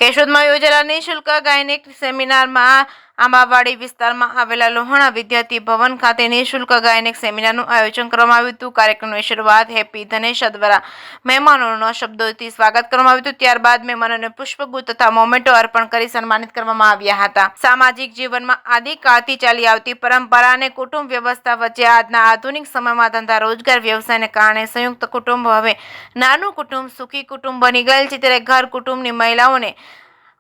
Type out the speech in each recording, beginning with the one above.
કેશોદમાં યોજાયેલા નિઃશુલ્ક ગાયનેક સેમિનારમાં આંબાવાડી વિસ્તારમાં આવેલા લોહાણા વિદ્યાર્થી ભવન ખાતે નિઃશુલ્ક ગાયનેક સેમિનારનું આયોજન કરવામાં આવ્યું હતું। કાર્યક્રમની શરૂઆત હેપી ધનેશા દ્વારા મહેમાનોના શબ્દોથી સ્વાગત કરવામાં આવ્યું હતું। ત્યારબાદ મહેમાનોને પુષ્પગુચ્છ તથા મોમેન્ટો અર્પણ કરી સન્માનિત કરવામાં આવ્યા હતા। સામાજિક જીવનમાં આદિકાળથી ચાલી આવતી પરંપરા અને કુટુંબ વ્યવસ્થા વચ્ચે આજના આધુનિક સમયમાં ધંધા રોજગાર વ્યવસાયને કારણે સંયુક્ત કુટુંબ હવે નાનું કુટુંબ સુખી કુટુંબ બની ગયેલ છે। ત્યારે ઘર કુટુંબની મહિલાઓને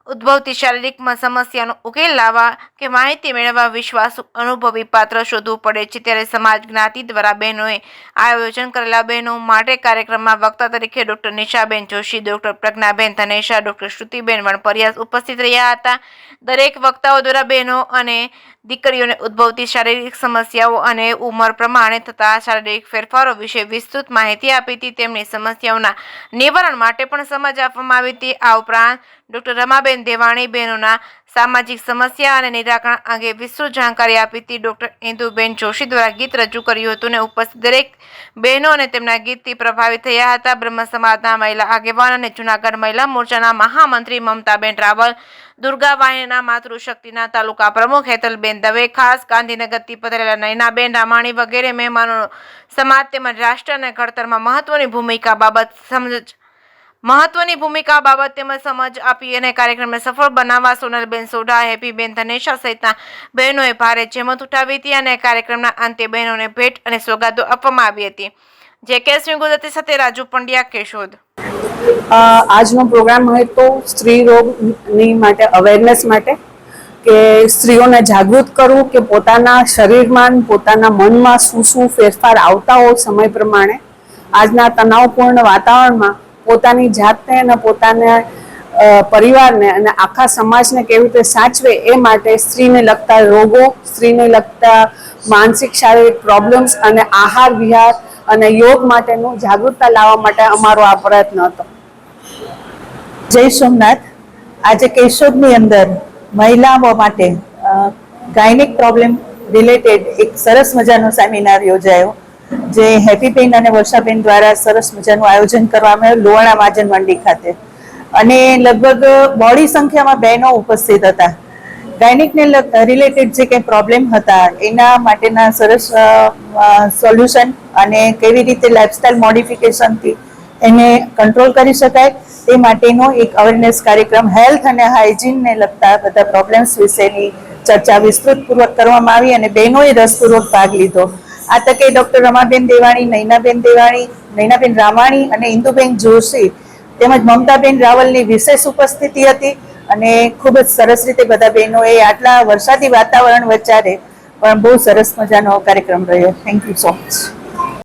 ઉદ્ભવતી શારીરિક સમસ્યાનો ઉકેલ લાવવા કે માહિતી મેળવવા વિશ્વાસુ અનુભવી પાત્ર શોધવું પડે છે। ત્યારે સમાજ જ્ઞાતિ દ્વારા બહેનોએ આયોજન કરેલા બહેનો માટે કાર્યક્રમમાં વક્તા તરીકે doctor નિશાબેન Joshi, doctor Pragnaben Dhanesha, doctor શ્રુતિબેન વણપરિયા ઉપસ્થિત રહ્યા હતા। દરેક વક્તાઓ દ્વારા બહેનો અને દીકરીઓને ઉદ્ભવતી શારીરિક સમસ્યાઓ અને ઉંમર પ્રમાણે થતા શારીરિક ફેરફારો વિશે વિસ્તૃત માહિતી આપી હતી। તેમની સમસ્યાઓના નિવારણ માટે પણ સમજ આપવામાં આવી હતી। આ ઉપરાંત ડોક્ટર રમાબેન દેવાણી બહેનોના સામાજિક સમસ્યા અને નિરાકરણ અંગે વિસ્તૃત જાણકારી આપી હતી। ડોક્ટર ઇન્દુબેન જોશી દ્વારા ગીત રજૂ કર્યું હતું અને ઉપસ્થિત દરેક બહેનો અને તેમના ગીતથી પ્રભાવિત થયા હતા। બ્રહ્મ સમાજના મહિલા આગેવાન અને જૂનાગઢ મહિલા મોરચાના મહામંત્રી મમતાબેન રાવલ, દુર્ગા વાહિનીના માતૃશક્તિના તાલુકા પ્રમુખ હેતલબેન દવે, ખાસ ગાંધીનગરથી પધારેલા નયનાબેન રામાણી વગેરે મહેમાનો સમાજ તેમજ રાષ્ટ્રના ઘડતરમાં મહત્વની ભૂમિકા બાબત તેમજ સમજ આપી અને કાર્યક્રમને સફળ બનાવવા સોનલબેન સોઢા, હેપીબેન ધનેશા સહિતના બહેનોએ ભારે જહેમત ઉઠાવી હતી અને કાર્યક્રમના અંતે બહેનોને ભેટ અને સોગાદો આપવામાં આવી હતી। જે કેસરી ગુજરાતી સાથે રાજુ પંડ્યા, કેશોદ। આજનો પ્રોગ્રામ હતો સ્ત્રી રોગની માટે અવેરનેસ માટે કે સ્ત્રીઓને જાગૃત કરવું કે પોતાના શરીરમાં પોતાના મનમાં શું ફેરફાર આવતા હોય સમય પ્રમાણે આજના તણાવપૂર્ણ વાતાવરણમાં પોતાની જાતને અને પોતાના પરિવારને અને આખા સમાજને કેવી રીતે સાચવે એ માટે સ્ત્રીને લગતા રોગો, સ્ત્રીને લગતા માનસિક શારીરિક પ્રોબ્લેમ્સ અને આહાર વિહાર અને યોગ માટેનું જાગૃતતા લાવવા માટે અમારો આ પ્રયત્ન હતો। જય સોમનાથ। આજે કેશોદની અંદર મહિલાઓ માટે ગાયનિક પ્રોબ્લેમ રિલેટેડ એક સરસ મજાનો સેમિનાર યોજાયો, જે હેપીબેન અને વર્ષાબેન દ્વારા સરસ મજાનું આયોજન કરવામાં આવ્યું લોહાણા મહાજન મંડી ખાતે, અને લગભગ બોડી સંખ્યામાં બહેનો ઉપસ્થિત હતા। ગાયનિકને રિલેટેડ જે કંઈ પ્રોબ્લેમ હતા એના માટેના સરસ સોલ્યુશન અને કેવી રીતે લાઇફસ્ટાઇલ મોડિફિકેશનથી એને કંટ્રોલ કરી શકાય તે માટેનો એક અવેરનેસ કાર્યક્રમ, હેલ્થ અને હાઇજીનને લગતા બધા પ્રોબ્લેમ્સ વિશેની ચર્ચા વિસ્તૃતપૂર્વક કરવામાં આવી અને બહેનોએ રસપૂર્વક ભાગ લીધો। આ તકે ડૉક્ટર રમાબેન દેવાણી, નયનાબેન રામાણી અને ઇન્દુબેન જોશી તેમજ મમતાબેન રાવલની વિશેષ ઉપસ્થિતિ હતી અને ખૂબ જ સરસ રીતે બધા બહેનોએ આટલા વરસાદી વાતાવરણ વચ્ચે પણ બહુ સરસ મજાનો કાર્યક્રમ રહ્યો। Thank you so much.